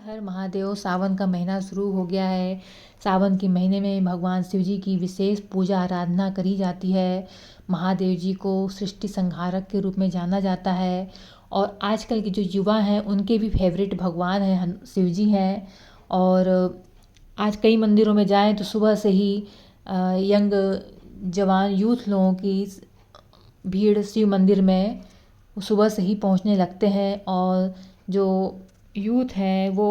हर महादेव। सावन का महीना शुरू हो गया है। सावन के महीने में भगवान शिव जी की विशेष पूजा आराधना करी जाती है। महादेव जी को सृष्टि संहारक के रूप में जाना जाता है और आजकल के जो युवा हैं उनके भी फेवरेट भगवान हैं शिव जी हैं। और आज कई मंदिरों में जाएं तो सुबह से ही यंग जवान यूथ लोगों की भीड़ शिव मंदिर में सुबह से ही पहुंचने लगते हैं और जो यूथ है वो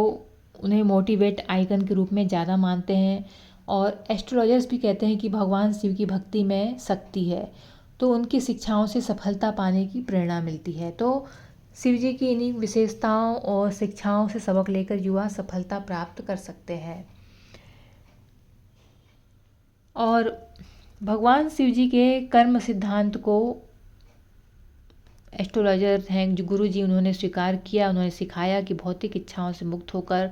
उन्हें मोटिवेट आइकन के रूप में ज़्यादा मानते हैं। और एस्ट्रोलॉजर्स भी कहते हैं कि भगवान शिव की भक्ति में शक्ति है, तो उनकी शिक्षाओं से सफलता पाने की प्रेरणा मिलती है। तो शिव जी की इन्हीं विशेषताओं और शिक्षाओं से सबक लेकर युवा सफलता प्राप्त कर सकते हैं। और भगवान शिव जी के कर्म सिद्धांत को एस्ट्रोलॉजर हैं जो गुरु जी, उन्होंने स्वीकार किया, उन्होंने सिखाया कि भौतिक इच्छाओं से मुक्त होकर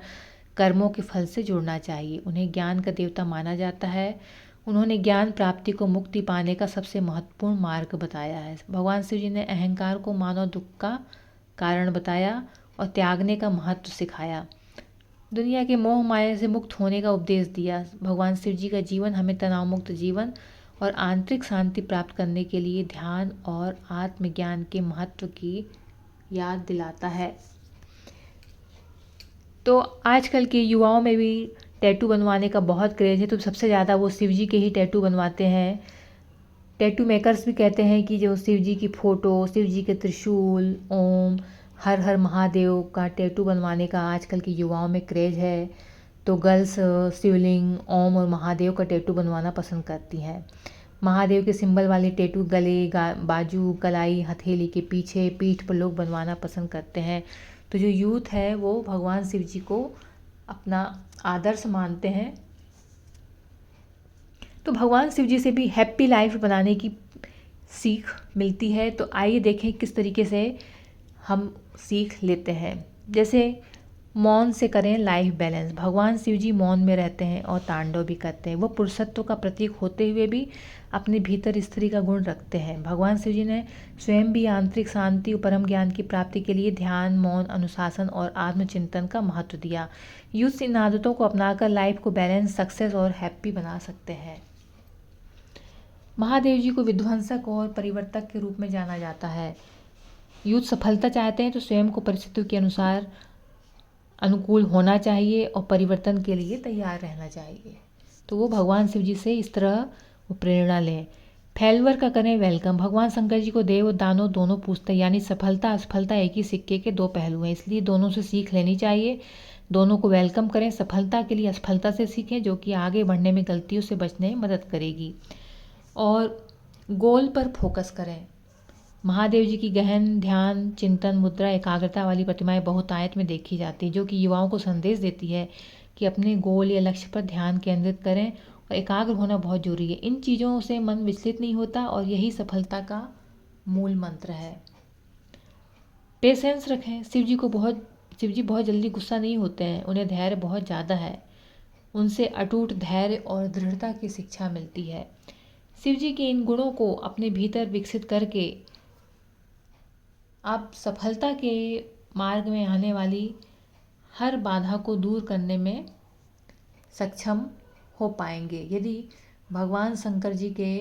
कर्मों के फल से जुड़ना चाहिए। उन्हें ज्ञान का देवता माना जाता है। उन्होंने ज्ञान प्राप्ति को मुक्ति पाने का सबसे महत्वपूर्ण मार्ग बताया है। भगवान शिव जी ने अहंकार को मानव दुख का कारण बताया और त्यागने का महत्व सिखाया। दुनिया के मोह माया से मुक्त होने का उपदेश दिया। भगवान शिव जी का जीवन हमें तनाव मुक्त जीवन और आंतरिक शांति प्राप्त करने के लिए ध्यान और आत्मज्ञान के महत्व की याद दिलाता है। तो आजकल के युवाओं में भी टैटू बनवाने का बहुत क्रेज़ है, तो सबसे ज़्यादा वो शिव जी के ही टैटू बनवाते हैं। टैटू मेकर्स भी कहते हैं कि जो शिव जी की फ़ोटो, शिव जी के त्रिशूल, ओम, हर हर महादेव का टैटू बनवाने का आजकल के युवाओं में क्रेज़ है। तो गर्ल्स शिवलिंग, ओम और महादेव का टैटू बनवाना पसंद करती हैं। महादेव के सिंबल वाले टैटू गले, बाजू, कलाई, हथेली के पीछे, पीठ पर लोग बनवाना पसंद करते हैं। तो जो यूथ है वो भगवान शिव जी को अपना आदर्श मानते हैं। तो भगवान शिव जी से भी हैप्पी लाइफ बनाने की सीख मिलती है। तो आइए देखें किस तरीके से हम सीख लेते हैं। जैसे मौन से करें लाइफ बैलेंस। भगवान शिव जी मौन में रहते हैं और तांडव भी करते हैं। वो पुरुषत्व का प्रतीक होते हुए भी अपने भीतर स्त्री का गुण रखते हैं। भगवान शिव जी ने स्वयं भी आंतरिक शांति और परम ज्ञान की प्राप्ति के लिए ध्यान, मौन, अनुशासन और आत्मचिंतन का महत्व दिया। यूथ इन आदतों को अपनाकर लाइफ को बैलेंस, सक्सेस और हैप्पी बना सकते हैं। महादेव जी को विध्वंसक और परिवर्तक के रूप में जाना जाता है। यूथ सफलता चाहते हैं तो स्वयं को परिस्थितियों के अनुसार अनुकूल होना चाहिए और परिवर्तन के लिए तैयार रहना चाहिए। तो वो भगवान शिव जी से इस तरह वो प्रेरणा लें। फेल्यूर का करें वेलकम। भगवान शंकर जी को देव और दानव दोनों पूजते हैं, यानी सफलता असफलता एक ही सिक्के के दो पहलू हैं, इसलिए दोनों से सीख लेनी चाहिए। दोनों को वेलकम करें। सफलता के लिए असफलता से सीखें, जो कि आगे बढ़ने में गलतियों से बचने में मदद करेगी। और गोल पर फोकस करें। महादेव जी की गहन ध्यान, चिंतन, मुद्रा, एकाग्रता वाली प्रतिमाएं बहुतायत में देखी जाती है, जो कि युवाओं को संदेश देती है कि अपने गोल या लक्ष्य पर ध्यान केंद्रित करें और एकाग्र होना बहुत जरूरी है। इन चीज़ों से मन विचलित नहीं होता और यही सफलता का मूल मंत्र है। पेशेंस रखें। शिव जी बहुत जल्दी गुस्सा नहीं होते हैं, उन्हें धैर्य बहुत ज़्यादा है। उनसे अटूट धैर्य और दृढ़ता की शिक्षा मिलती है। शिव जी के इन गुणों को अपने भीतर विकसित करके आप सफलता के मार्ग में आने वाली हर बाधा को दूर करने में सक्षम हो पाएंगे। यदि भगवान शंकर जी के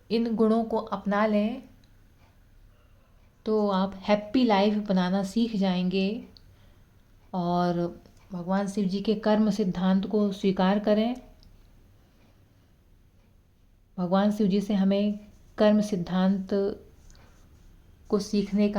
इन गुणों को अपना लें तो आप हैप्पी लाइफ बनाना सीख जाएंगे। और भगवान शिव जी के कर्म सिद्धांत को स्वीकार करें। भगवान शिव जी से हमें कर्म सिद्धांत को सीखने का